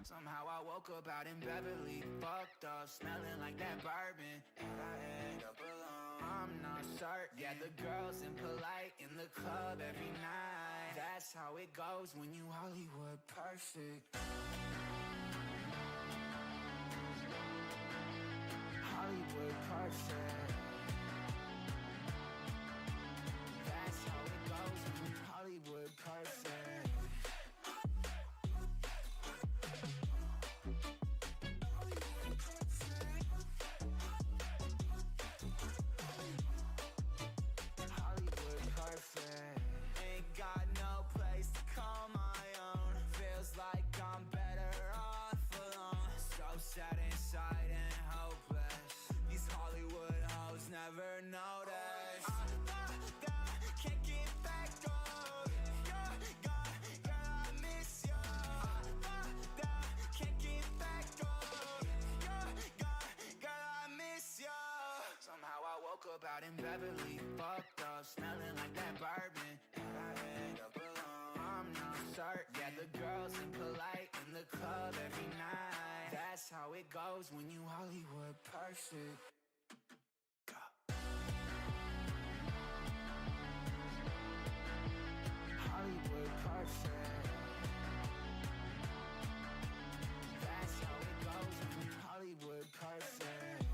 Somehow I woke up out in Beverly, fucked up, smelling like that bourbon. And I end up alone. I'm not certain. Yeah, the girls impolite in the club every night. That's how it goes when you Hollywood perfect. Hollywood perfect. That's how it goes when you Hollywood perfect. Hollywood perfect. Ain't got no place to call my own. Feels like I'm better off alone. So sad inside and hopeless. These Hollywood hoes never notice. Can't get back on. You're gone, girl, I miss you. Can't get back on. You're gone, girl, I miss you. Somehow I woke up out in Beverly, fucked up, smelling like that bourbon. And I end up alone. I'm not certain. Yeah, the girls impolite in the club every night. That's how it goes when you Hollywood perfect. Hollywood perfect. That's how it goes when you Hollywood perfect.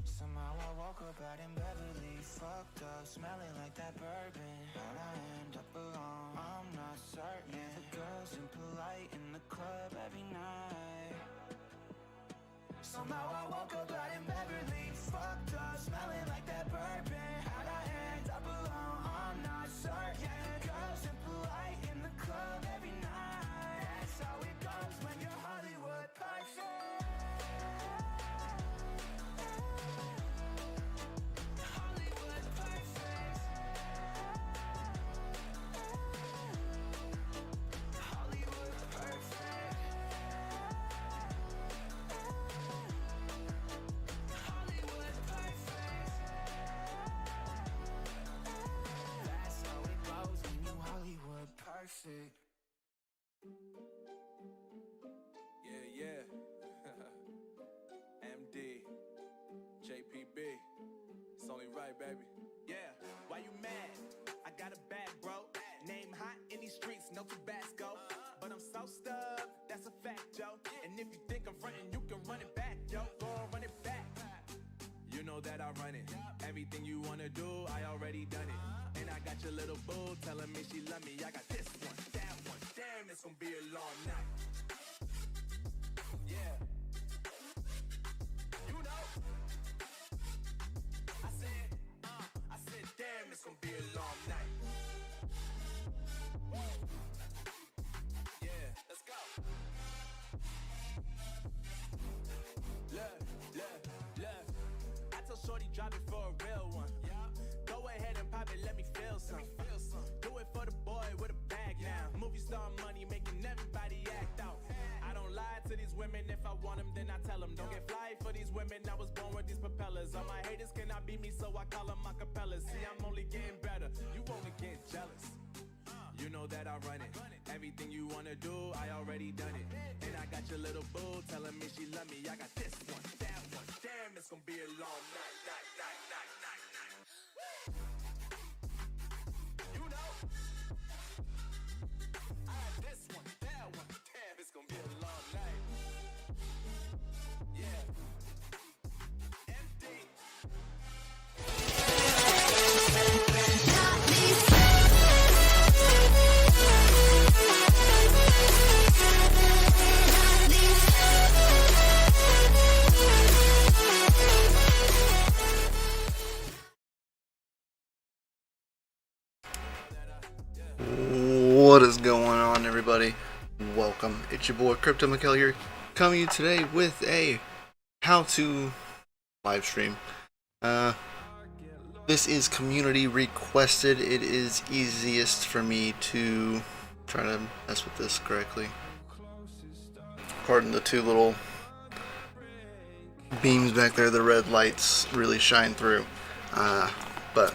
Somehow I woke up out in Beverly, fucked up, smelling like that bourbon. How'd I end up alone? I'm not certain. Yeah, the girls impolite in the club every night. Somehow I woke up out in Beverly, fucked up, smelling like that bourbon. How'd I end up alone? I'm not certain. Yeah, the girls impolite in the club every night. That's how it goes when you're Hollywood perfect. Hollywood perfect. Hollywood perfect. Hollywood perfect. That's how it goes when you Hollywood perfect. Yeah. MD, JPB, it's only right, baby. Yeah, why you mad? I got a bag, bro. Name hot in these streets, no Tabasco. But I'm so stubbed, that's a fact, Joe. And if you think I'm frontin', you can run it back, yo. Go on, run it back. You know that I run it. Everything you wanna do, I already done it. And I got your little boo telling me she love me. I got this one, that one. Damn, it's gonna be a long night. Yeah. You know. I said, damn, it's gonna be a long night. Yeah, let's go. Look. I tell Shorty drop it for a real one. Go ahead and pop it, let me feel some. Do it for the boy with a bag now. Movie star money making everybody act out. I don't lie to these women, if I want them then I tell them. Don't get fly for these women, I was born with these propellers. All my haters cannot beat me, so I call them acapellas. See, I'm only getting better, you only get jealous. You know that I run it. Everything you wanna do, I already done it. And I got your little boo telling me she love me. I got this one, that one. Damn, it's gonna be a long night. You know, I had this one, that one. Damn, it's gonna be a long night. Yeah. MD. What is going on, everybody? Welcome. It's your boy Crypto Mikkel here, coming to you today with a how-to live stream. This is community requested. It is easiest for me to try to mess with this correctly. Pardon the two little beams back there, the red lights really shine through. But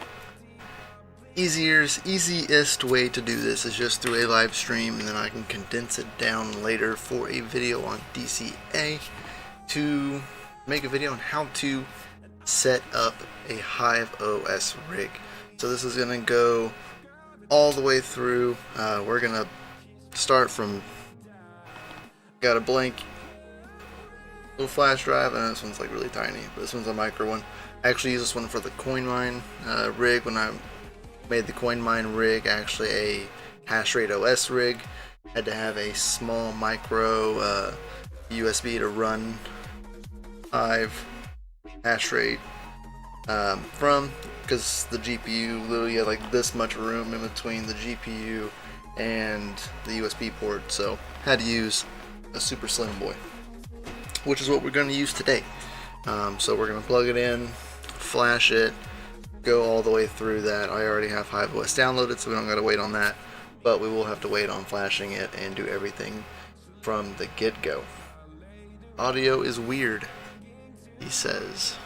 easiest way to do this is just through a live stream, and then I can condense it down later for a video on DCA to make a video on how to set up a HiveOs rig. So this is going to go all the way through. We're going to start from, got a blank little flash drive, and this one's like really tiny, but this one's a micro one. I actually use this one for the coin mine rig. When I made the coin mine rig actually a hash rate OS rig, had to have a small micro USB to run Hive hash rate from, because the GPU literally had like this much room in between the GPU and the USB port, so had to use a super slim boy, which is what we're going to use today. So we're going to plug it in, flash it, go all the way through that. I already have HiveOs downloaded, so we don't got to wait on that, but we will have to wait on flashing it and do everything from the get-go. Audio is weird, he says.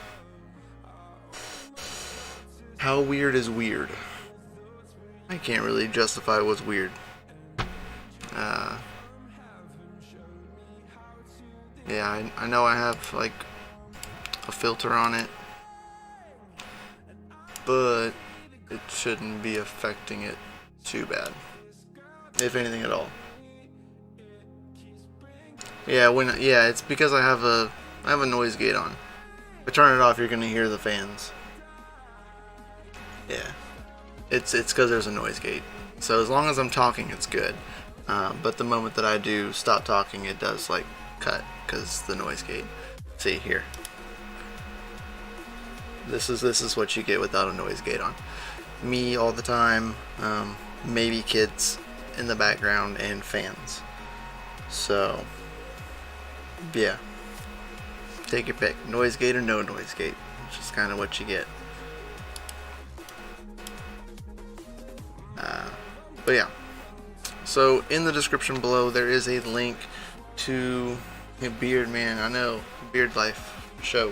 How weird is weird? I can't really justify what's weird. Yeah, I know I have like a filter on it, but it shouldn't be affecting it too bad, if anything at all. Yeah, it's because I have a noise gate on. If I turn it off, you're gonna hear the fans. Yeah, it's because there's a noise gate. So as long as I'm talking, it's good. But the moment that I do stop talking, it does like cut because the noise gate. See here. This is what you get without a noise gate on. Me all the time, maybe kids in the background, and fans. So yeah, take your pick, noise gate or no noise gate. It's just kind of what you get. But yeah, so in the description below there is a link to Beard Man, I know, Beard Life show.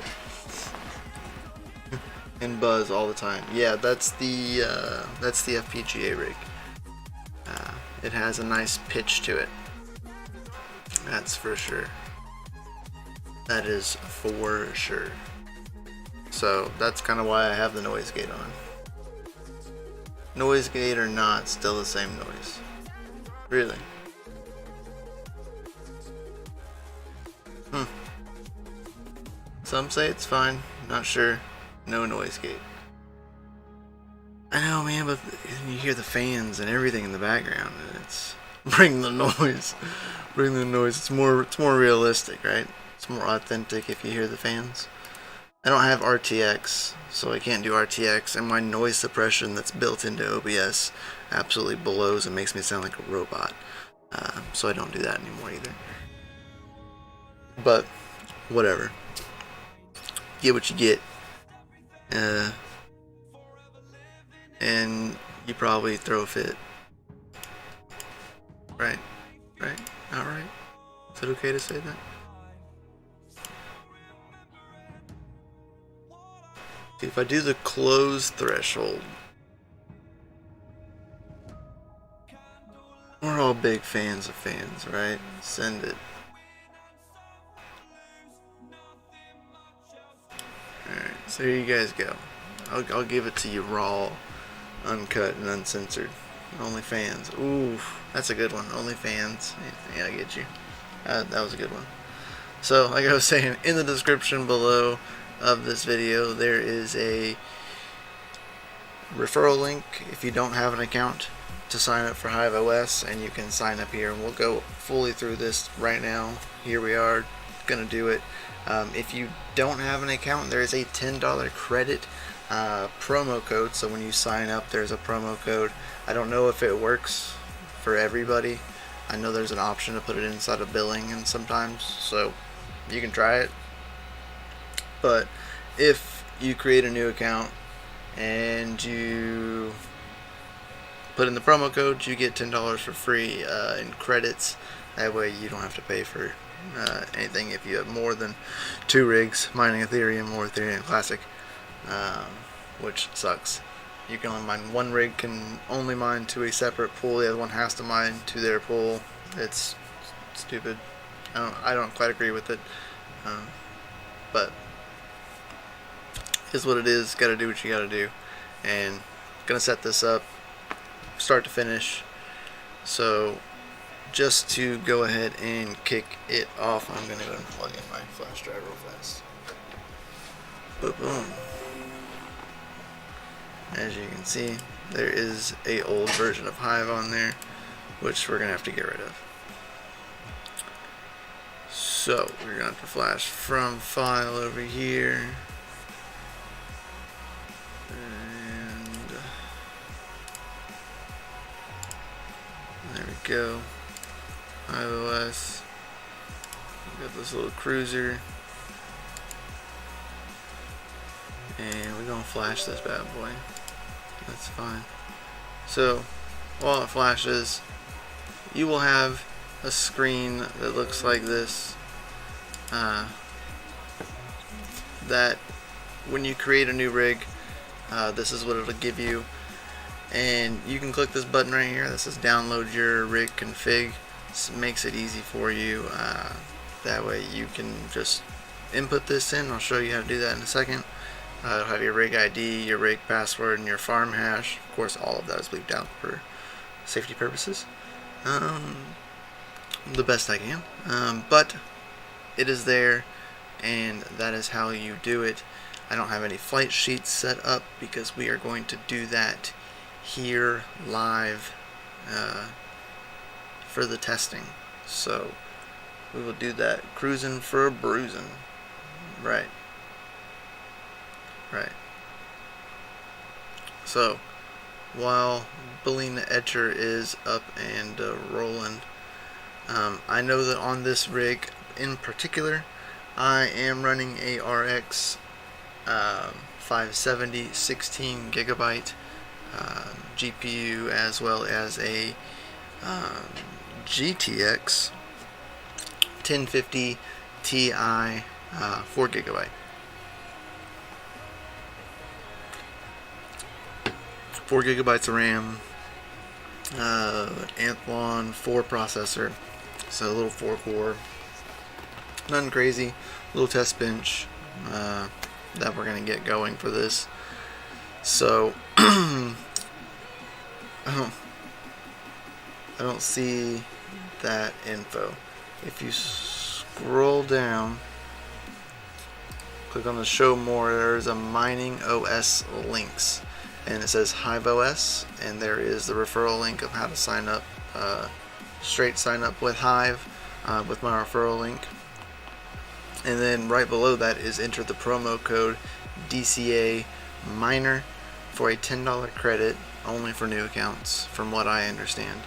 And Buzz all the time. Yeah, that's the FPGA rig. It has a nice pitch to it. That's for sure. That is for sure. So that's kind of why I have the noise gate on. Noise gate or not, still the same noise. Really. Some say it's fine. Not sure. No noise gate. I know, man, but you hear the fans and everything in the background, and it's bring the noise. Bring the noise. It's more realistic, right? It's more authentic if you hear the fans. I don't have RTX, so I can't do RTX, and my noise suppression that's built into OBS absolutely blows and makes me sound like a robot. So I don't do that anymore either. But whatever. Get what you get. And you probably throw a fit. Right? Alright. Is it okay to say that? If I do the close threshold, we're all big fans of fans, right? Send it. Alright, so here you guys go. I'll give it to you raw, uncut, and uncensored. Only fans. Ooh, that's a good one. Only fans. Yeah, I get you. That was a good one. So, like I was saying, in the description below of this video, there is a referral link if you don't have an account to sign up for HiveOs, and you can sign up here, and we'll go fully through this right now. Here we are, gonna do it. If you don't have an account, there is a $10 credit promo code, so when you sign up there's a promo code. I don't know if it works for everybody. I know there's an option to put it inside of billing and sometimes, so you can try it. But if you create a new account and you put in the promo code, you get $10 for free in credits. That way you don't have to pay for anything if you have more than 2 rigs mining Ethereum or Ethereum Classic, which sucks. You can only mine 1 rig, can only mine to a separate pool. The other one has to mine to their pool. It's stupid. I don't quite agree with it, but is what it is. Got to do what you got to do, and gonna set this up start to finish. So just to go ahead and kick it off, I'm gonna go and plug in my flash drive real fast. Boom, boom. As you can see, there is a old version of Hive on there, which we're gonna have to get rid of. So we're gonna have to flash from file over here, and there we go. HiveOs. Got this little cruiser, and we're gonna flash this bad boy. That's fine. So while it flashes, you will have a screen that looks like this. That when you create a new rig, this is what it'll give you, and you can click this button right here that says download your rig config. This makes it easy for you. That way you can just input this in. I'll show you how to do that in a second. It'll have your rig ID, your rig password, and your farm hash. Of course, all of that is bleeped out for safety purposes. The best I can, but it is there, and that is how you do it. I don't have any flight sheets set up because we are going to do that here live for the testing. So we will do that cruising for a bruising. Right. So while Belina Etcher is up and rolling, I know that on this rig in particular, I am running a RX 570 16 gigabyte GPU, as well as a GTX 1050 Ti 4 gigabyte. 4 gigabytes of RAM, Athlon 4 processor, so a little 4 core, nothing crazy, little test bench that we're going to get going for this. So I don't see that info. If you scroll down, click on the show more, there's a mining OS links, and it says HiveOs, and there is the referral link of how to sign up, straight sign up with Hive, with my referral link. And then right below that is enter the promo code DCA Miner for a $10 credit, only for new accounts, from what I understand.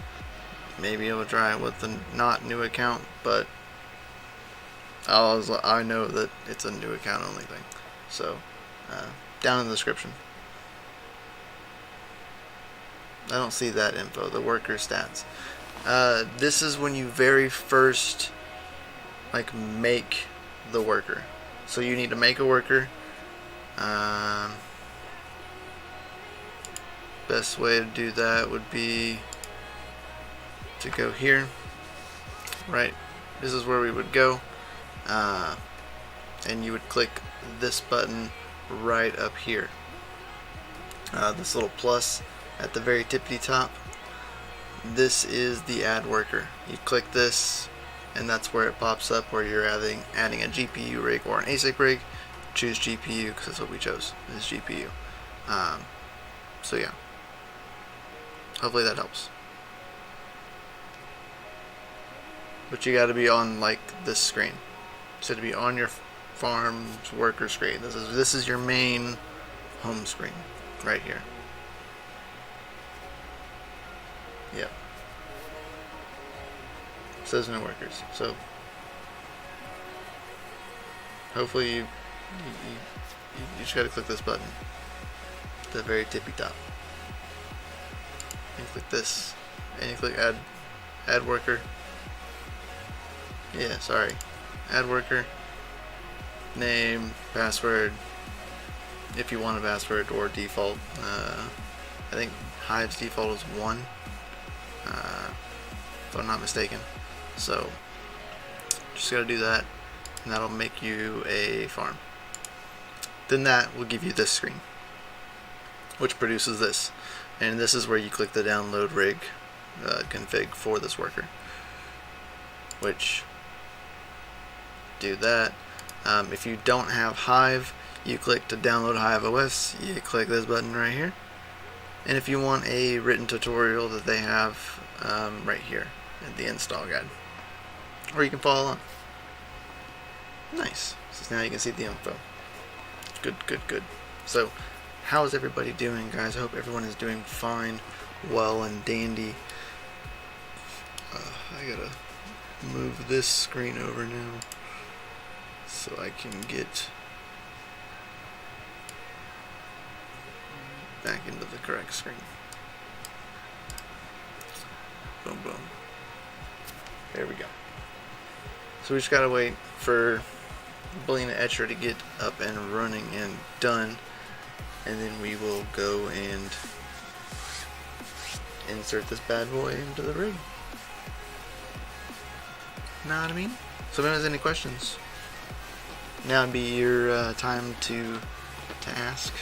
Maybe I will try it with the not new account, but I know that it's a new account only thing. So down in the description. I don't see that info, the worker stats. This is when you very first make the worker. So you need to make a worker. Best way to do that would be to go here. Right, this is where we would go, and you would click this button right up here, this little plus at the very tippity top. This is the add worker. You click this, and that's where it pops up, where you're adding a GPU rig or an ASIC rig. Choose GPU because that's what we chose, is GPU. So yeah, hopefully that helps. But you got to be on this screen. So to be on your farm's worker screen. This is your main home screen right here. Yep. Says no workers. So hopefully you just got to click this button at the very tippy top. And click this, and you click add worker. Yeah, sorry. Add worker. Name, password, if you want a password, or default. I think Hive's default is 1, if I'm not mistaken. So just gotta do that, and that'll make you a farm. Then that will give you this screen, which produces this, and this is where you click the download rig config for this worker, which do that. If you don't have Hive, you click to download HiveOs, you click this button right here. And if you want a written tutorial that they have right here in the install guide, or you can follow along. Nice. So now you can see the info. Good. So, how is everybody doing, guys? I hope everyone is doing fine, well, and dandy. I gotta move this screen over now so I can get back into the correct screen. Boom. There we go. So we just gotta wait for Bling Etcher to get up and running and done, and then we will go and insert this bad boy into the rig. Know what I mean? So if anyone has any questions, now would be your time to ask.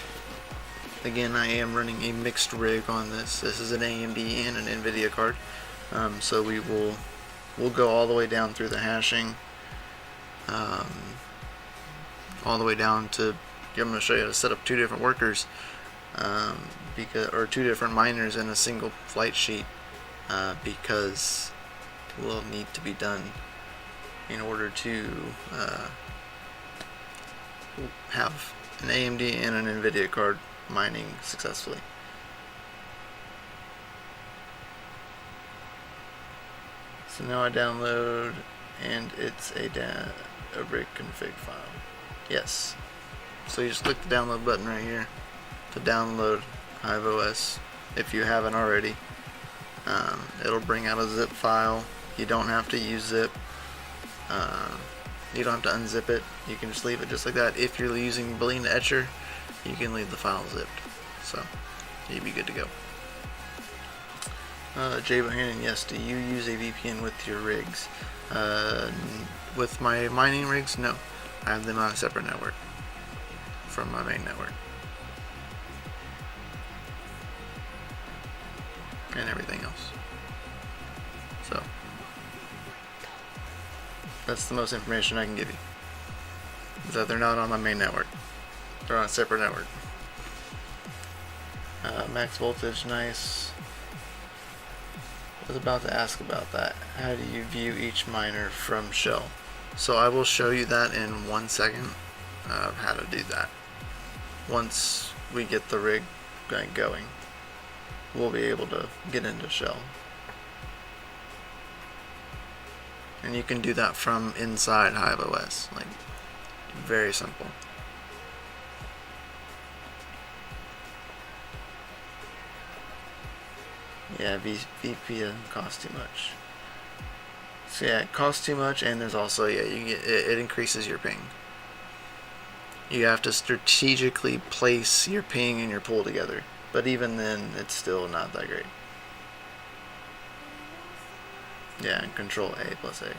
Again, I am running a mixed rig on this. This is an AMD and an NVIDIA card. So we'll go all the way down through the hashing, all the way down to, I'm going to show you how to set up 2 different workers, or 2 different miners in a single flight sheet, because it will need to be done in order to have an AMD and an NVIDIA card mining successfully. So now I download, and it's a rig config file. Yes. So you just click the download button right here to download HiveOs if you haven't already. It'll bring out a zip file. You don't have to use zip. You don't have to unzip it. You can just leave it just like that. If you're using Bling Etcher, you can leave the file zipped. So you'd be good to go. Jay Bohannon, yes, do you use a VPN with your rigs? With my mining rigs, no. I have them on a separate network from my main network. And everything else. So that's the most information I can give you. Is that they're not on my main network. They're on a separate network. Max voltage, nice. I was about to ask about that. How do you view each miner from shell? So I will show you that in 1 second of how to do that. Once we get the rig going, we'll be able to get into shell. And you can do that from inside HiveOs. Like, very simple. Yeah, VPN costs too much. So yeah, it costs too much, and there's also, yeah, you get, it increases your ping. You have to strategically place your ping and your pool together, but even then, it's still not that great. Yeah, and Control A plus A.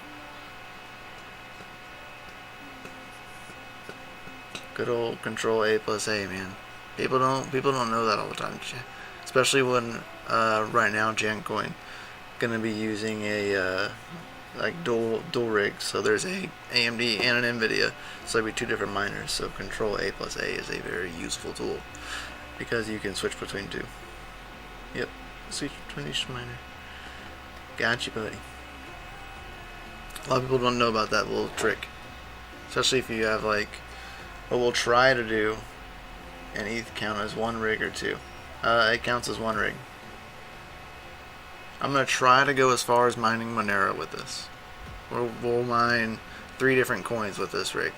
Good old Control A plus A, man. People don't know that all the time, especially when right now Jancoin gonna be using a like dual rig. So there's a AMD and an NVIDIA, so there'll be 2 different miners. So Control A plus A is a very useful tool because you can switch between 2. Yep, switch between each miner. Got you, buddy. A lot of people don't know about that little trick, especially if you have like what we'll try to do. And ETH count as 1 rig or 2. It counts as 1 rig. I'm going to try to go as far as mining Monero with this. We'll mine 3 different coins with this rig.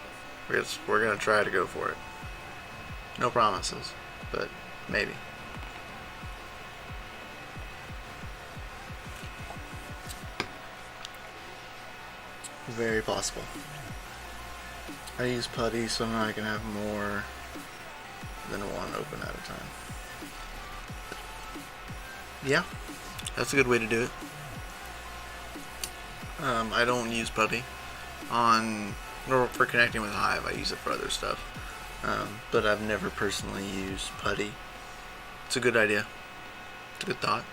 We're going to try to go for it. No promises, but maybe. Very possible. I use putty so now I can have more than one open at a time. Yeah, that's a good way to do it. I don't use putty for connecting with Hive. I use it for other stuff, but I've never personally used putty. It's a good idea. It's a good thought.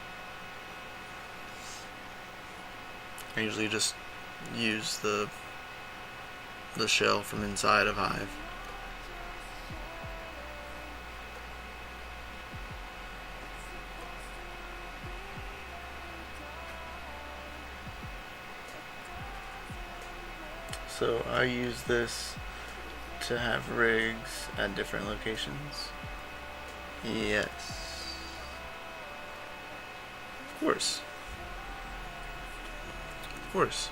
I usually just use the shell from inside of Hive. So I use this to have rigs at different locations. Yes. Of course. Of course.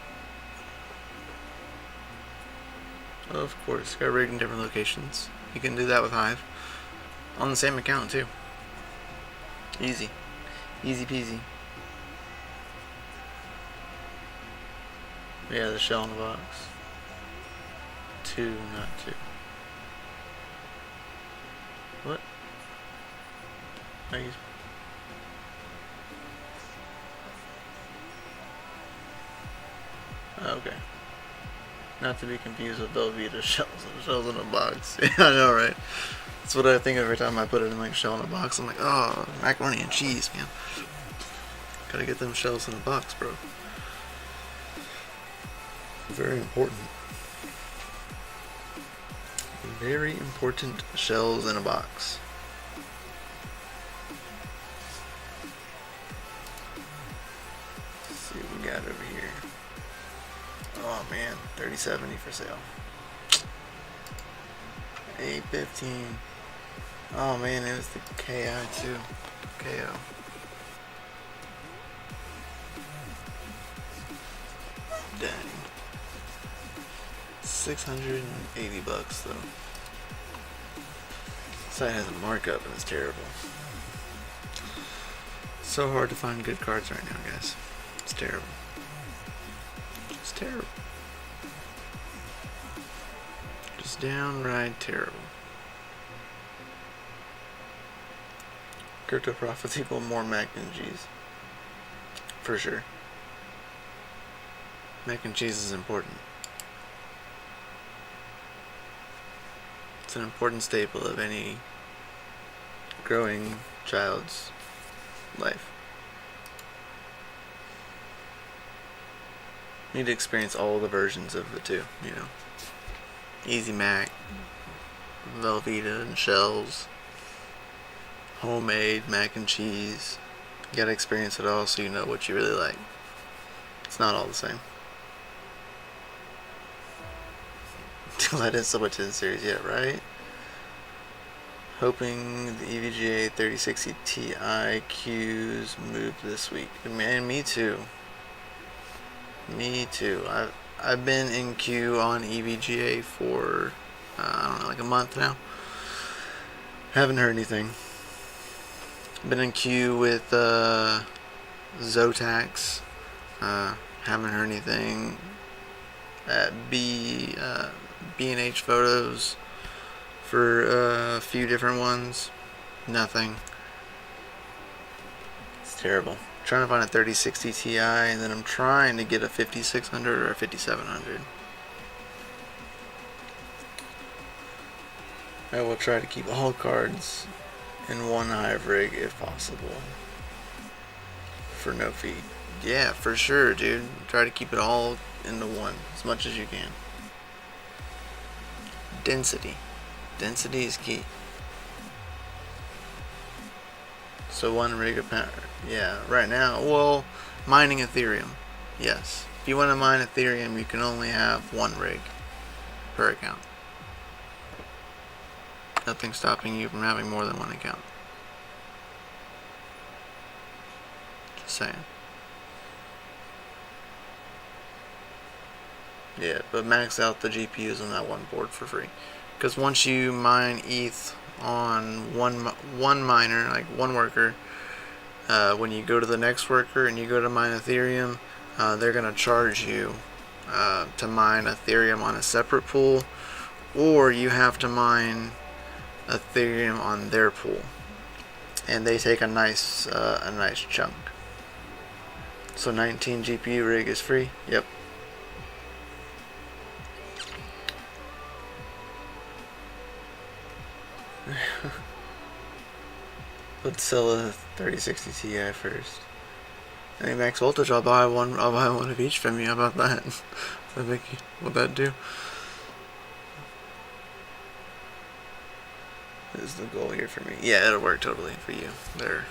Of course. Got rigged in different locations. You can do that with Hive. On the same account too. Easy. Easy peasy. Yeah, the shell in the box. 2, not 2. What? I use... Okay. Not to be confused with Velveeta shells in a box. Yeah, I know, right? That's what I think every time I put it in like shell in a box. I'm like, oh, macaroni and cheese, man. Gotta get them shells in a box, bro. Very important. Very important shells in a box. Let's see what we got over here. Oh man, 3070 for sale. 815. Oh man, it was the KI too. KO. Dang. $680 though. Site has a markup and it's terrible. So hard to find good cards right now, guys. It's terrible. It's terrible. Just downright terrible. Crypto profits equal more mac and cheese. For sure. Mac and cheese is important. It's an important staple of any growing child's life. You need to experience all the versions of the two, you know. Easy Mac, Velveeta and shells, homemade mac and cheese. You gotta experience it all so you know what you really like. It's not all the same. That is so much in the series yet, right? Hoping the EVGA 3060 Ti queues move this week. Man, me too. Me too. I've been in queue on EVGA for I don't know, like a month now. Haven't heard anything. Been in queue with Zotax. Haven't heard anything. At B&H Photos for a few different ones. Nothing. It's terrible. I'm trying to find a 3060 Ti and then I'm trying to get a 5600 or a 5700. I will try to keep all cards in one Hive rig if possible. For no fee. Yeah, for sure, dude. Try to keep it all into one as much as you can. Density. Density is key. So one rig of power. Yeah, right now. Well, mining Ethereum. Yes. If you want to mine Ethereum, you can only have one rig per account. Nothing stopping you from having more than one account. Just saying. Yeah, but max out the GPUs on that one board for free. Because once you mine ETH on one miner, like one worker, when you go to the next worker and you go to mine Ethereum, they're going to charge you to mine Ethereum on a separate pool, or you have to mine Ethereum on their pool, and they take a nice chunk. So 19 GPU rig is free. Yep. Let's sell a 3060 Ti first. Hey, max voltage, I'll buy one of each from you. How about that? I think what that do? This is the goal here for me. Yeah, it'll work totally for you. They're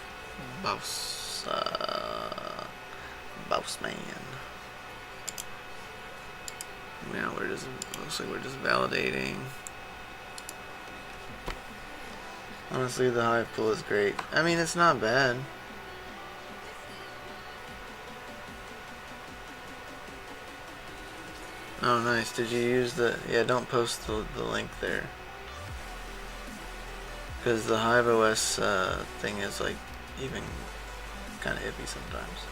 boss man. Now we're just looks like we're just validating. Honestly, the Hive pool is great. I mean, it's not bad. Oh, nice. Did you use the... Yeah, don't post the link there. Because the HiveOs thing is, like, even kind of iffy sometimes.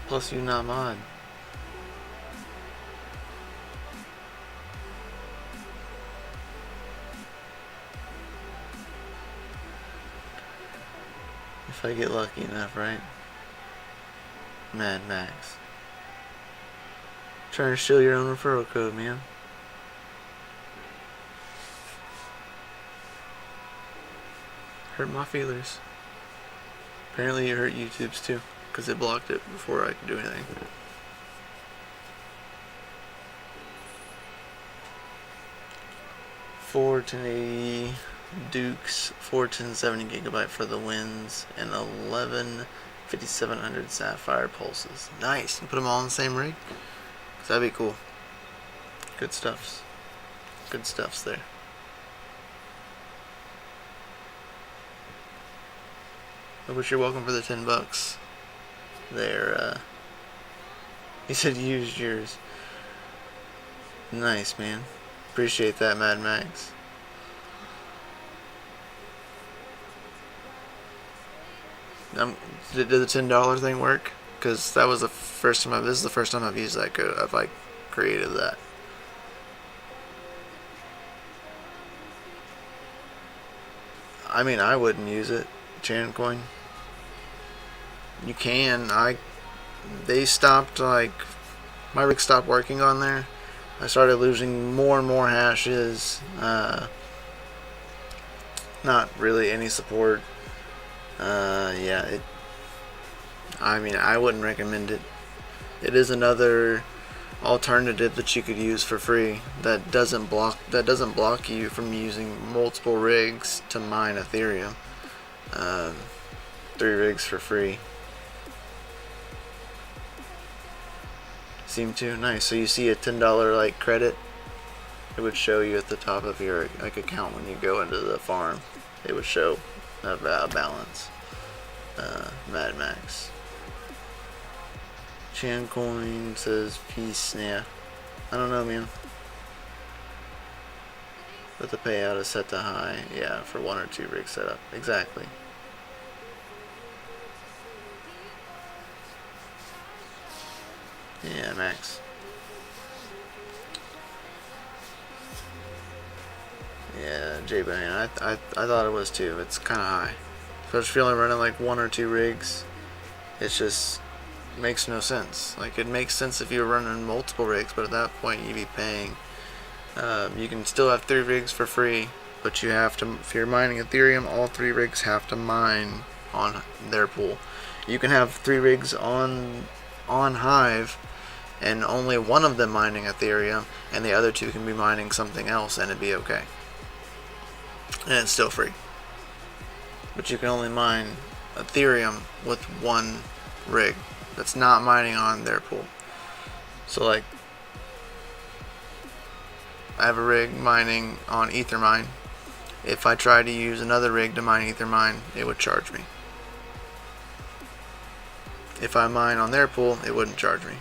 Plus, you not mod. If I get lucky enough, right? Mad Max. Trying to steal your own referral code, man. Hurt my feelers. Apparently it hurt YouTube's too, because it blocked it before I could do anything. Four 1080 Dukes, 41070 gigabyte for the wins, and 11 5700 Sapphire pulses. Nice. You put them all in the same rig? 'Cause that'd be cool. Good stuffs. Good stuffs there. I wish you're welcome for the $10 there. He said you used yours. Nice, man. Appreciate that, Mad Max. Did the $10 thing work? Because that was the first time this is the first time I've used that code. I've like created that. I mean, I wouldn't use it. Chancoin. You can. They stopped, like, my rig stopped working on there. I started losing more and more hashes. Not really any support. Yeah, I mean, I wouldn't recommend it. It is another alternative that you could use for free that doesn't block you from using multiple rigs to mine Ethereum. 3 rigs for free. Seem to nice. So you see a $10 like credit. It would show you at the top of your like account when you go into the farm. It would show a balance. Mad Max. Chancoin says peace. Yeah, I don't know, man. But the payout is set to high. Yeah, for 1 or 2 rig setup. Exactly. Yeah, Max. Yeah, J-Bane. I thought it was too. It's kind of high. Especially if you're only running like 1 or 2 rigs. It's just makes no sense. Like, it makes sense if you're running multiple rigs, but at that point you'd be paying. You can still have 3 rigs for free, but you have to, if you're mining Ethereum, all 3 rigs have to mine on their pool. You can have 3 rigs on Hive, and only one of them mining Ethereum, and the other 2 can be mining something else, and it'd be okay. And it's still free. But you can only mine Ethereum with 1 rig that's not mining on their pool. So, like, I have a rig mining on Ethermine. If I try to use another rig to mine Ethermine, it would charge me. If I mine on their pool, it wouldn't charge me.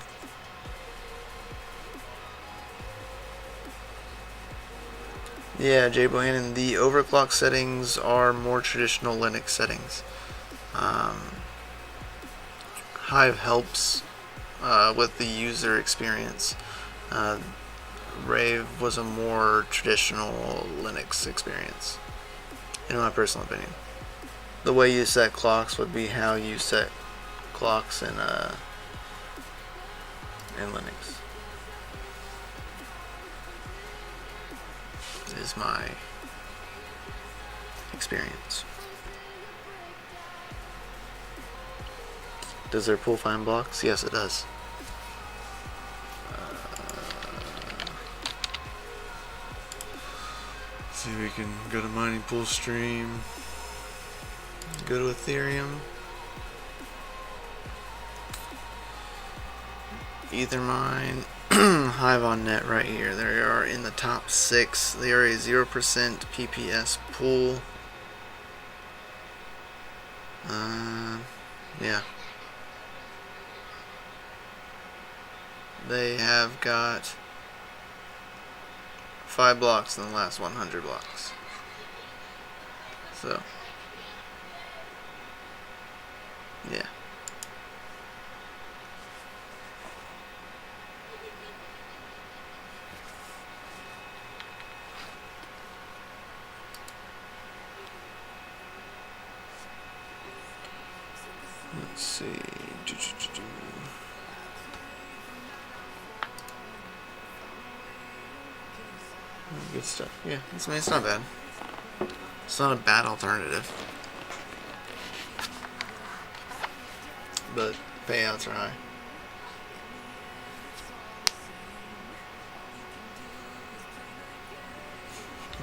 Yeah, Jay Bohannon, the overclock settings are more traditional Linux settings. Hive helps with the user experience. Rave was a more traditional Linux experience, in my personal opinion. The way you set clocks would be how you set clocks in Linux. Is my experience. Does their pool find blocks? Yes, it does. See if we can go to mining pool stream. Go to Ethereum. Ethermine. Hive on net right here. They are in the top 6. They are a 0% PPS pool. Yeah. They have got 5 blocks in the last 100 blocks. So, yeah. Let's see. Good stuff. Yeah, it's not bad. It's not a bad alternative. But payouts are high.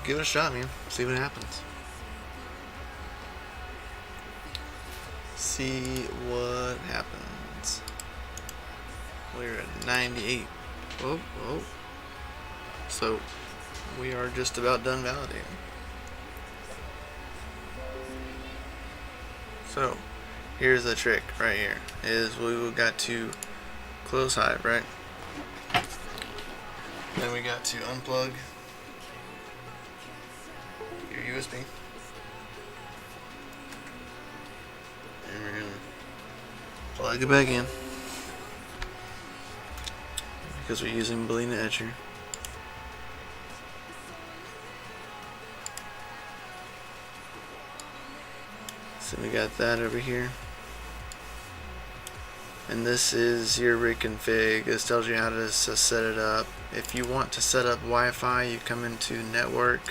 Give it a shot, man. See what happens. See what happens. We're at 98. Oh. So we are just about done validating. So here's the trick right here. Is we got to close Hive, right? Then we got to unplug your USB. And we're gonna plug it back in because we're using Belina Etcher. So we got that over here. And this is your reconfig. This tells you how to set it up. If you want to set up Wi-Fi, you come into network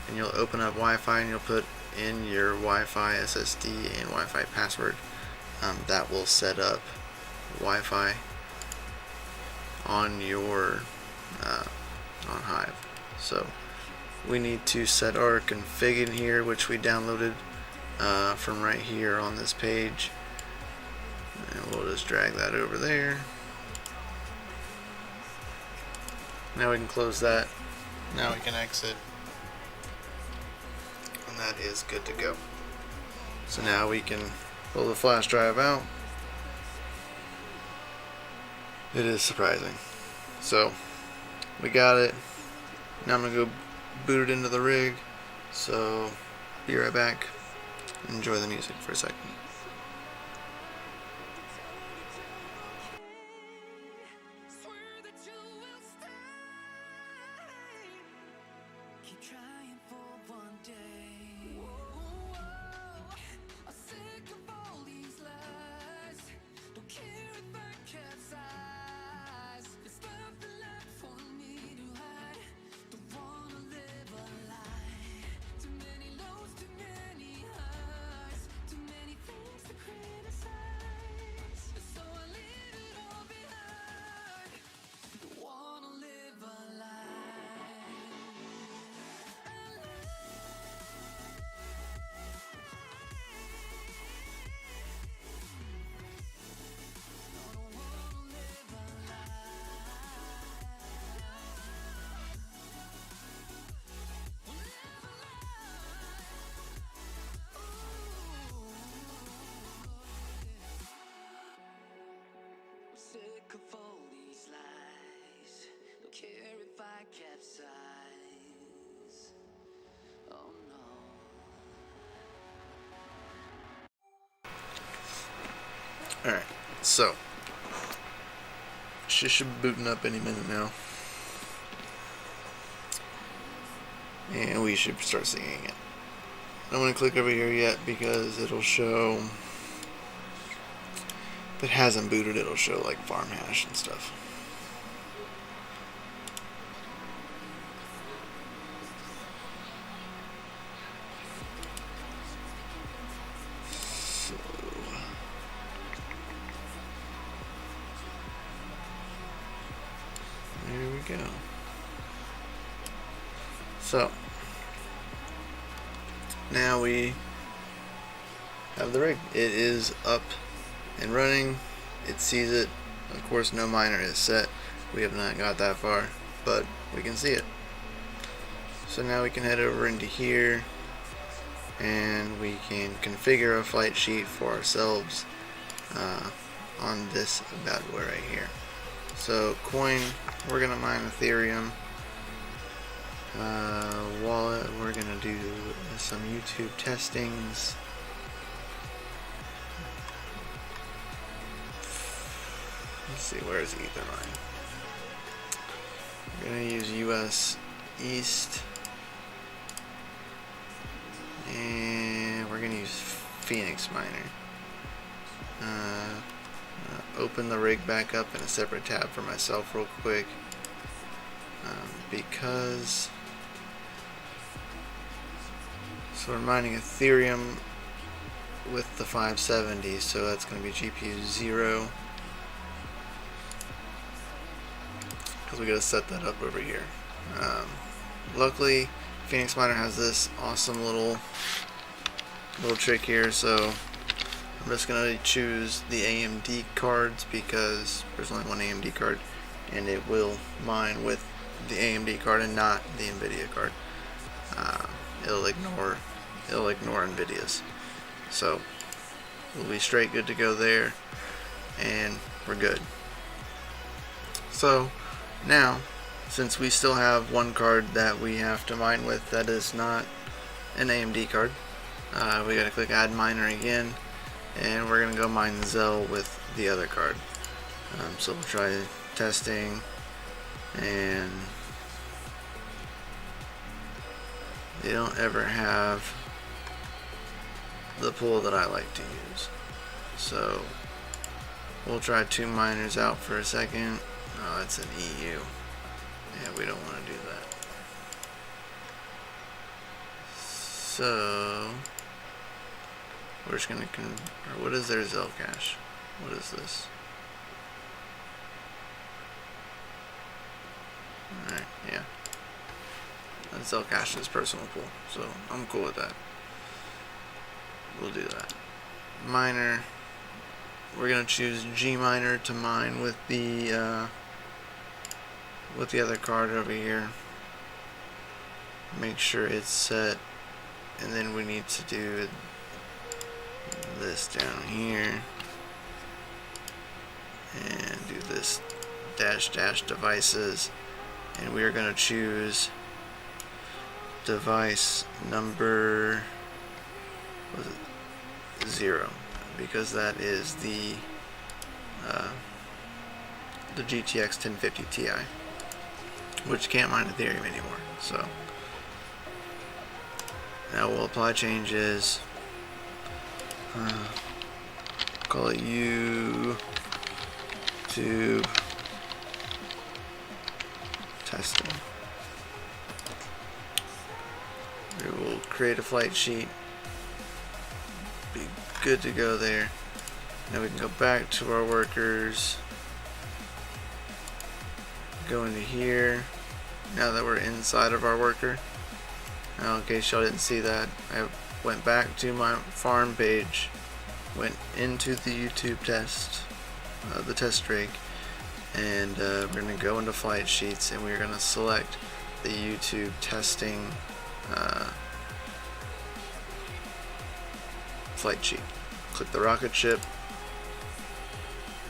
and you'll open up Wi-Fi and you'll put in your Wi-Fi SSD and Wi-Fi password. That will set up Wi-Fi on your on Hive. So we need to set our config in here, which we downloaded from right here on this page, and we'll just drag that over there. Now we can close that. Now we can exit. And that is good to go. So now we can pull the flash drive out. It is surprising. So we got it. Now I'm gonna go boot it into the rig. So be right back. Enjoy the music for a second. Sick of all these lies. Don't care if I capsize. Oh no. Alright, So, shit should be booting up any minute now. And we should start singing it. I don't want to click over here yet because it'll show, if it hasn't booted, it'll show like farm hash and stuff. So, there we go. So, now we have the rig. It is up and running. It sees it. Of course, no miner is set. We have not got that far, but we can see it. So now we can head over into here and we can configure a flight sheet for ourselves on this bad boy right here. So coin, we're gonna mine Ethereum. Wallet, we're gonna do some YouTube testings. Let's see, where's Ethermine? We're gonna use US East, and we're gonna use Phoenix Miner. Open the rig back up in a separate tab for myself real quick, because so we're mining Ethereum with the 570, so that's going to be GPU 0, because we got to set that up over here. Luckily, Phoenix Miner has this awesome little trick here, so I'm just going to choose the AMD cards because there's only one AMD card, and it will mine with the AMD card and not the NVIDIA card. It'll ignore NVIDIA's, so we'll be straight good to go there, and we're good. So now, since we still have one card that we have to mine with that is not an AMD card, we gotta click add miner again, and we're gonna go mine Zell with the other card. So we'll try testing, and they don't ever have the pool that I like to use. So we'll try 2 miners out for a second. Oh, it's an EU. Yeah, we don't want to do that. So we're just gonna what is their Zell cache? What is this? Alright, yeah. That's Zell cache in his personal pool, so I'm cool with that. We'll do that. Miner, we're gonna choose G miner to mine with the other card over here. Make sure it's set, and then we need to do this down here and do this -- devices, and we are gonna choose device number 0, because that is the GTX 1050 Ti, which can't mine Ethereum anymore. So now we'll apply changes. Call it YouTube testing. We will create a flight sheet. Be good to go there. Now we can go back to our workers. Go into here. Now that we're inside of our worker. Now, in case y'all didn't see that, I went back to my farm page, went into the YouTube test, the test rig, and we're going to go into flight sheets, and we're going to select the YouTube testing flight sheet. Click the rocket ship.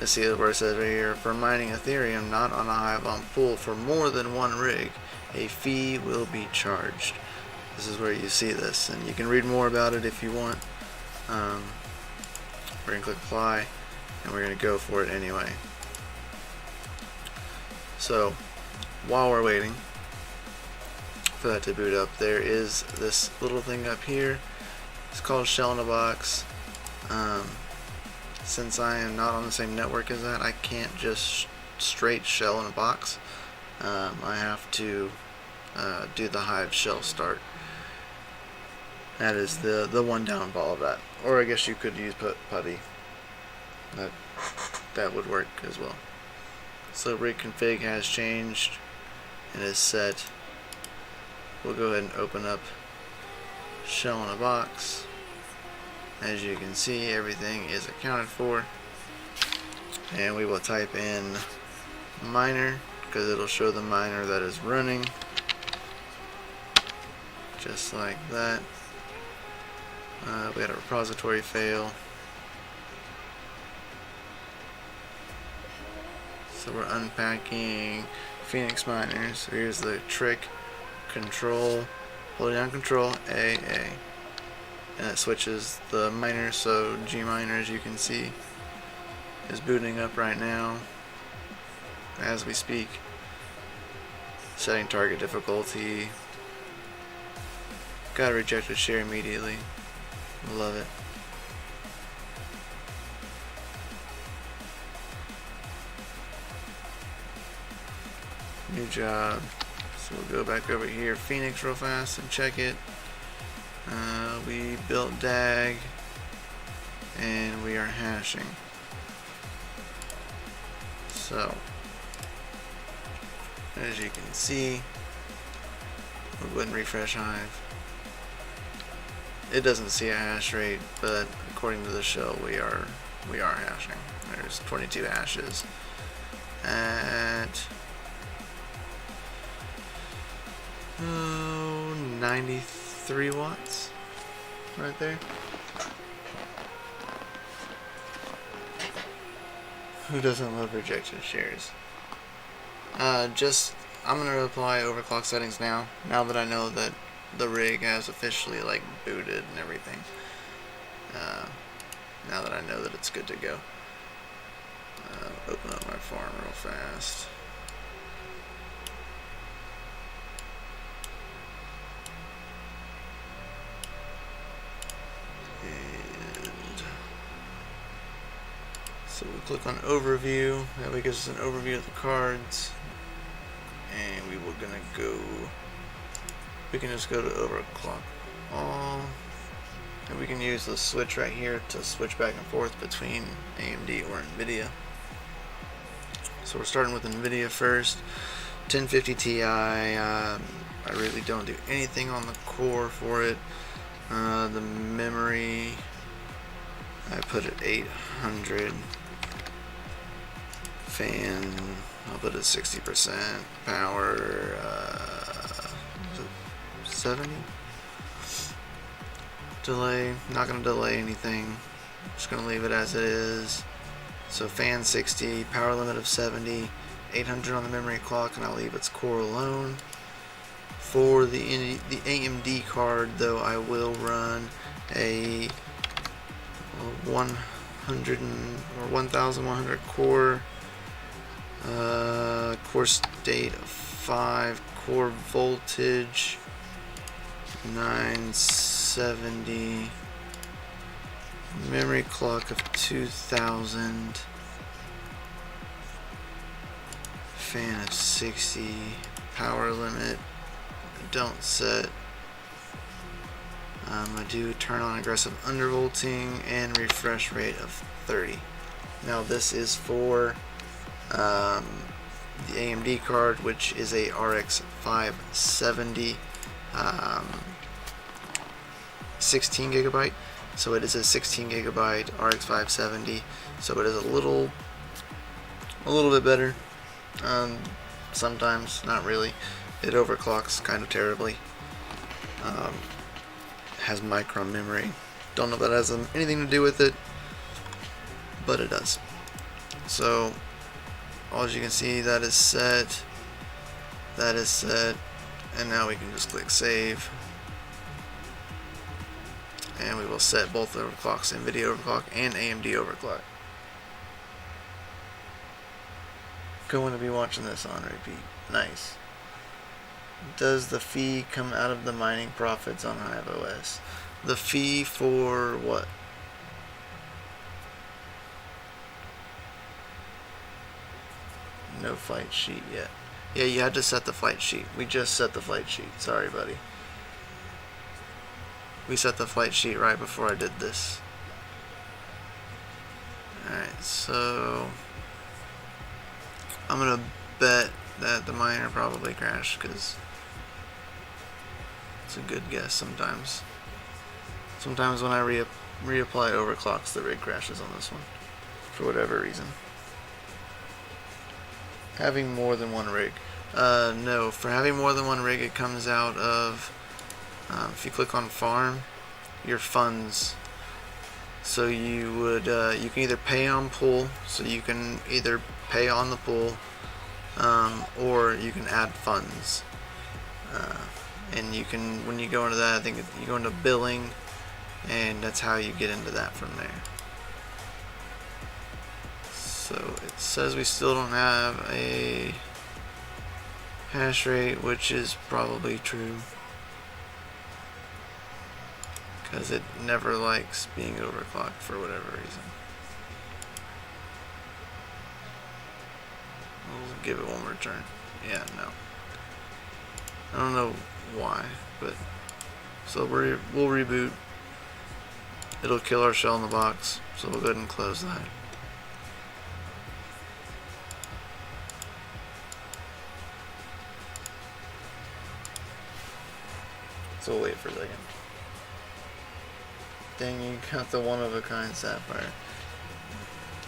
Let's see where it says right here, for mining Ethereum not on a HiveOs pool for more than one rig, a fee will be charged. This is where you see this, and you can read more about it if you want. We're going to click apply, and we're going to go for it anyway. So while we're waiting for that to boot up, there is this little thing up here. It's called Shell in a Box. Since I am not on the same network as that, I can't just straight shell in a box. I have to do the Hive shell start. That is the one downfall of that. Or I guess you could use putty. That would work as well. So rig config has changed and is set. We'll go ahead and open up Shell in a Box. As you can see, everything is accounted for. And we will type in miner, because it'll show the miner that is running. Just like that. We had a repository fail. So we're unpacking Phoenix miners. So here's the trick. Control, hold down Control, A. And it switches the miner, so Gminer, as you can see, is booting up right now as we speak. Setting target difficulty. Got a rejected share immediately. Love it. New job. So we'll go back over here, Phoenix, real fast and check it. We built DAG and we are hashing. So as you can see, we'll go ahead and refresh Hive. It doesn't see a hash rate, but according to the shell, we are hashing. There's 22 hashes at 93 watts right there. Who doesn't love rejected shares? I'm gonna apply overclock settings now that I know that the rig has officially like booted and everything. Now that I know that it's good to go. Open up my farm real fast. So we click on overview. That way gives us an overview of the cards. And we were gonna go. We can just go to overclock all. And we can use the switch right here to switch back and forth between AMD or NVIDIA. So we're starting with NVIDIA first. 1050 Ti. I really don't do anything on the core for it. The memory, I put it 800. Fan, I'll put it 60%. Power, 70. Delay, not going to delay anything. Just going to leave it as it is. So fan 60, power limit of 70, 800 on the memory clock, and I'll leave its core alone. For the AMD card, though, I will run a 1100 core. Core state of 5, core voltage 970, memory clock of 2000, fan of 60, power limit don't set. I do turn on aggressive undervolting and refresh rate of 30. Now this is for the AMD card, which is a RX 570 16 gigabyte. So it is a 16 gigabyte RX 570. So it is a little bit better. Sometimes, not really. It overclocks kind of terribly. Has micron memory. Don't know if that has anything to do with it, but it does. So as you can see, that is set, and now we can just click save, and we will set both overclocks, NVIDIA overclock and AMD overclock. going to be watching this on repeat. Nice. Does the fee come out of the mining profits on HiveOs? The fee for what? No flight sheet yet. Yeah, you had to set the flight sheet. We just set the flight sheet. Sorry, buddy. We set the flight sheet right before I did this. Alright, so I'm gonna bet that the miner probably crashed because it's a good guess sometimes. Sometimes when I reapply overclocks, the rig crashes on this one for whatever reason. Having more than one rig. No, for having more than one rig, it comes out of, if you click on farm, your funds. So you would, you can either pay on pool, so you can either pay on the pool, or you can add funds. And you can, when you go into that, I think you go into billing, and that's how you get into that from there. So it says we still don't have a hash rate, which is probably true because it never likes being overclocked for whatever reason. We'll give it one more turn. Yeah, no. I don't know why, but so we'll reboot. It'll kill our shell in the box, so we'll go ahead and close that. So we'll wait for a second. Dang, you got the one-of-a-kind sapphire.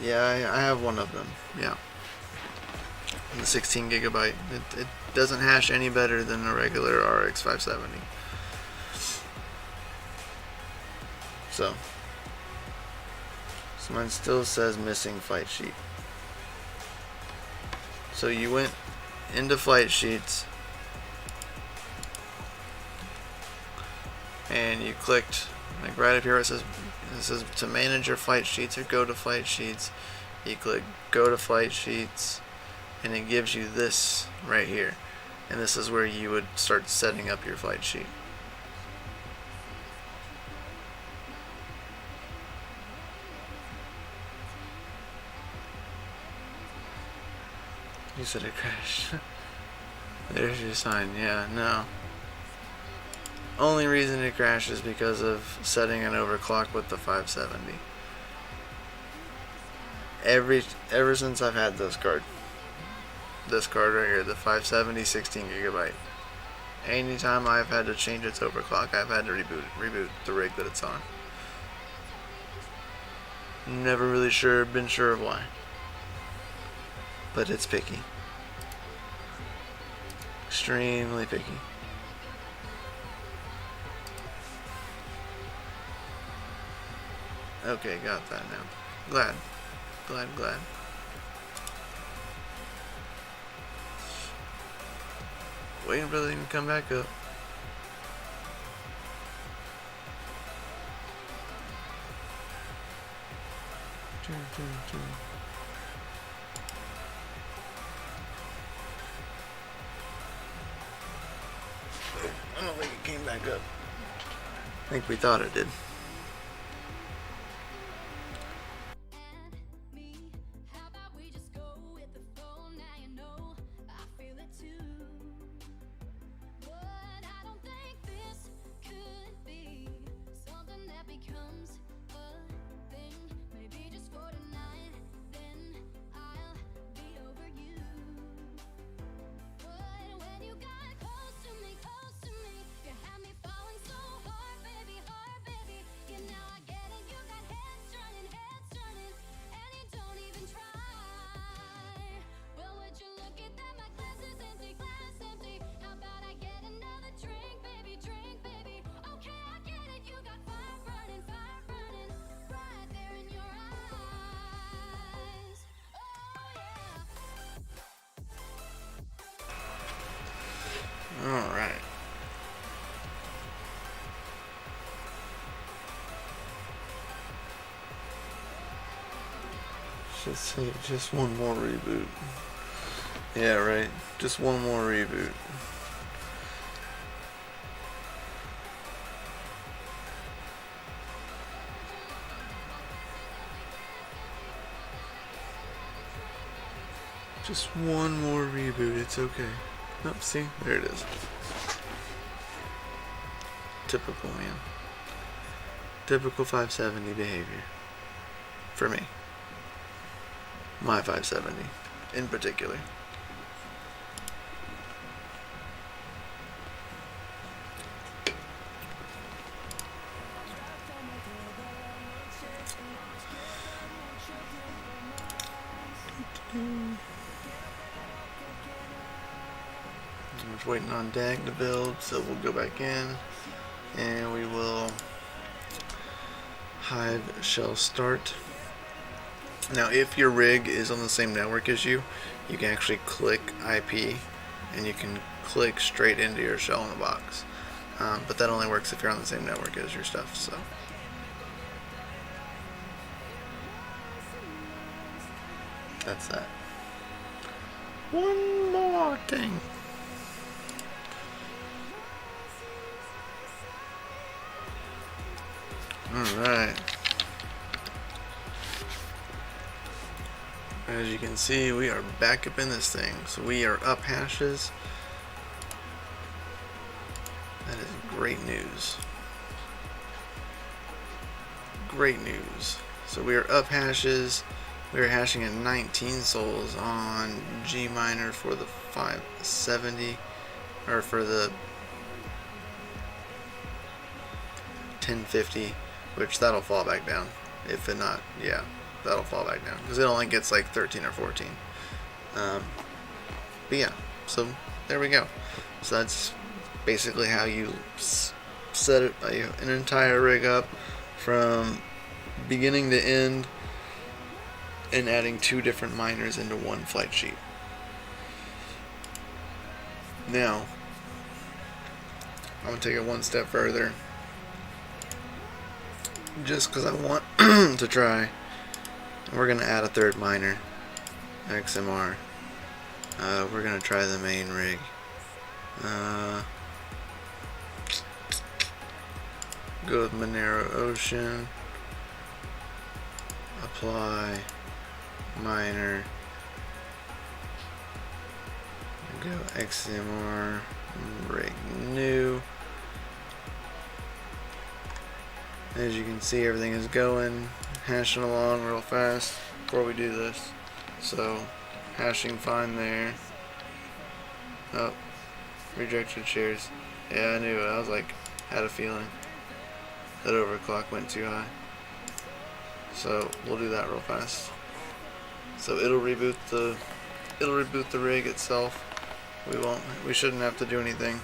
Yeah, I have one of them. Yeah. The 16 gigabyte. It doesn't hash any better than a regular RX 570. So mine still says missing flight sheet. So you went into flight sheets and you clicked like right up here. It says to manage your flight sheets or go to flight sheets. You click go to flight sheets, and it gives you this right here, and this is where you would start setting up your flight sheet. You said it crashed. There's your sign. Yeah, no. Only reason it crashed is because of setting an overclock with the 570. Ever since I've had this card right here, the 570 16 gigabyte. Anytime I've had to change its overclock, I've had to reboot the rig that it's on. Never really been sure of why. But it's picky. Extremely picky. Okay, got that now. Glad. Waiting for them to come back up. I don't think it came back up. I think we thought it did. Alright. Should say just one more reboot. Yeah, right. Just one more reboot. Just one more reboot, it's okay. Oh, see? There it is. Typical, man. Typical 570 behavior. For me. My 570, in particular. I'm just waiting on DAG to build, so we'll go back in and we will Hive shell start. Now if your rig is on the same network as you, you can actually click IP and you can click straight into your shell in the box. But that only works if you're on the same network as your stuff. So that's that. One more thing. Alright. As you can see, we are back up in this thing. So we are up hashes. That is great news. Great news. So we are up hashes. We are hashing at 19 souls on G miner for the 570, or for the 1050, which that'll fall back down. If it not, yeah, that'll fall back down because it only gets like 13 or 14. But yeah, so there we go. So that's basically how you set it, an entire rig up from beginning to end, and adding 2 different miners into one flight sheet. Now, I'm going to take it one step further, just because I want to try. We're going to add a 3rd miner, XMR. We're going to try the main rig. Go with Monero Ocean. Apply. Miner. Go XMR. Rig new. As you can see, everything is going, hashing along real fast before we do this. So, hashing fine there. Oh, rejected shares. Yeah, I knew it. I was like, had a feeling that overclock went too high. So we'll do that real fast. So it'll reboot the rig itself. We shouldn't have to do anything.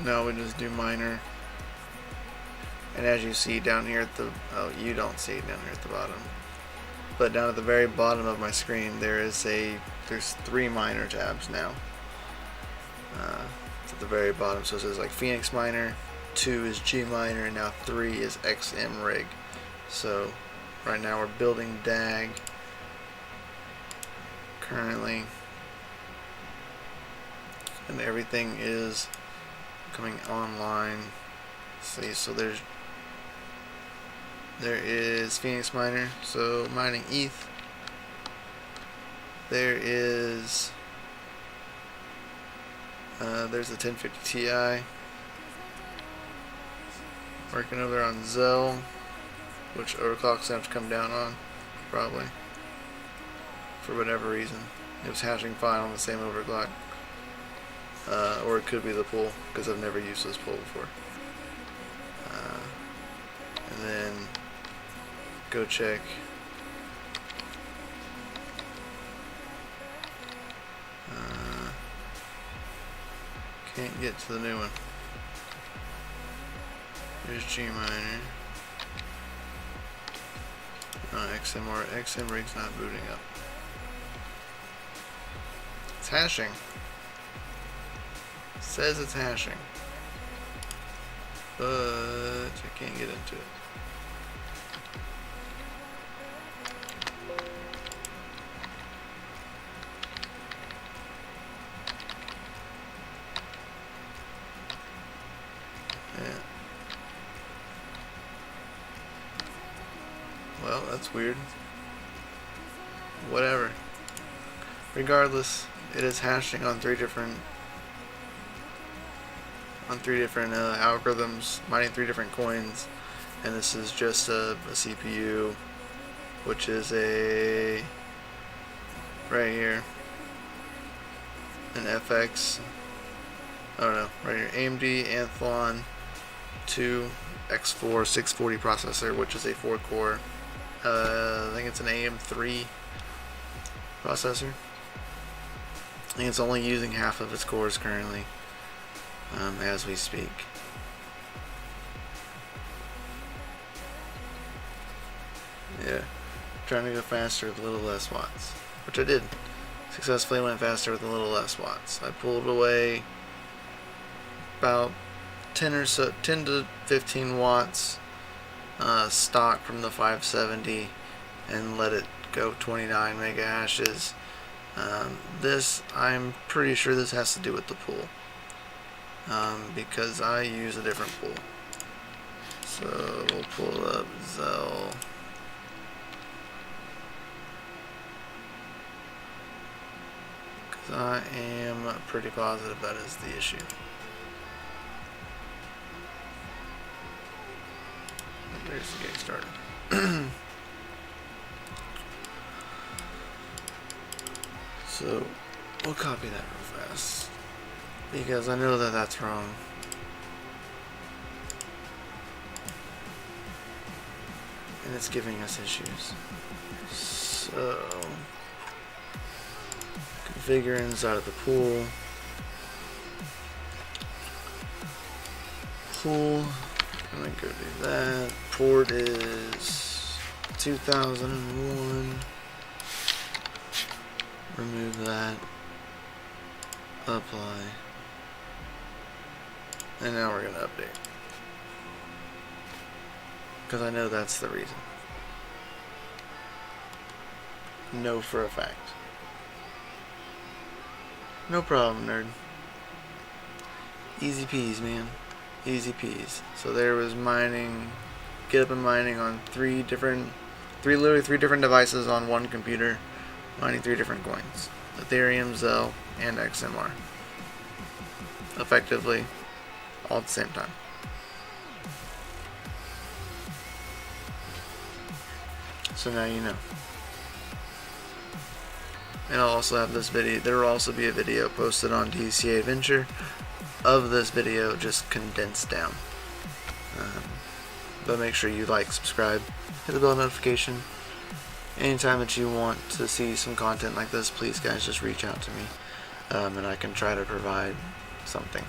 No, we just do miner. And as you see down here at the, you don't see it down here at the bottom, but down at the very bottom of my screen there's 3 miner tabs now. At the very bottom, so it says like Phoenix miner, 2 is G miner, and now 3 is XM rig. So right now we're building DAG currently, and everything is coming online. See, so there is Phoenix miner, so mining ETH. There is there's the 1050 Ti working over there on Zell, which overclock's gonna have to come down on probably for whatever reason. It was hashing fine on the same overclock, or it could be the pool because I've never used this pool before. And then go check can't get to the new one. There's G miner. XM rig's not booting up. It's hashing. It says it's hashing, but I can't get into it. That's weird. Whatever. Regardless, it is hashing on three different algorithms, mining 3 different coins, and this is just a CPU, which is a right here an FX. I don't know, right here, AMD Athlon 2 X4 640 processor, which is a 4-core. I think it's an AM3 processor. I think it's only using half of its cores currently, as we speak. Yeah, trying to go faster with a little less watts, which I did. Successfully went faster with a little less watts. I pulled away about 10 to 15 watts stock from the 570 and let it go 29 mega hashes. This, I'm pretty sure this has to do with the pool, because I use a different pool. So we'll pull up Zell. Because I am pretty positive that is the issue. There's the Kickstarter. So we'll copy that real fast, because I know that that's wrong. And it's giving us issues. So configure inside of the pool. I'm gonna go do that. Port is 2001. Remove that. Apply. And now we're gonna update, because I know that's the reason. Know for a fact. No problem, nerd. Easy peas, man. Easy peas. So there was mining, get up and mining on literally three different devices on one computer, mining 3 different coins: Ethereum, Zell, and XMR. Effectively, all at the same time. So now you know. And I'll also have this video, there will also be a video posted on DCA Adventure of this video, just condensed down. But make sure you like, subscribe, hit the bell notification. Anytime that you want to see some content like this, please guys, just reach out to me, and I can try to provide something.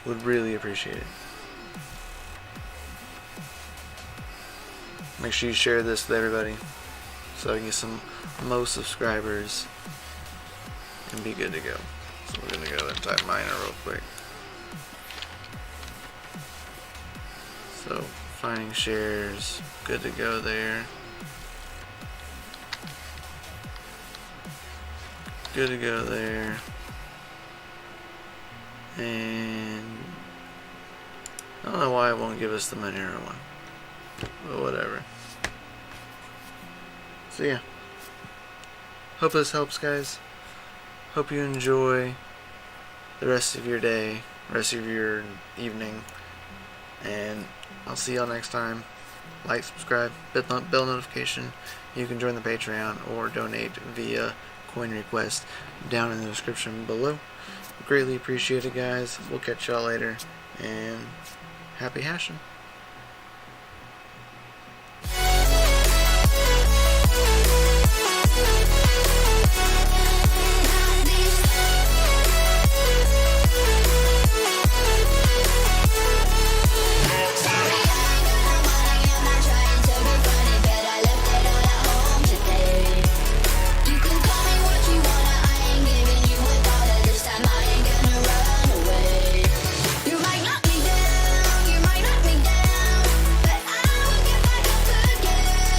Would really appreciate it. Make sure you share this with everybody, so I can get some most subscribers and be good to go. So we're gonna go and type miner real quick. So finding shares, good to go there. Good to go there. And I don't know why it won't give us the Monero one, but whatever. So yeah, hope this helps, guys. Hope you enjoy the rest of your day, rest of your evening, and I'll see y'all next time. Like, subscribe, bell notification. You can join the Patreon or donate via coin request down in the description below. Greatly appreciate it, guys. We'll catch y'all later, and happy hashing.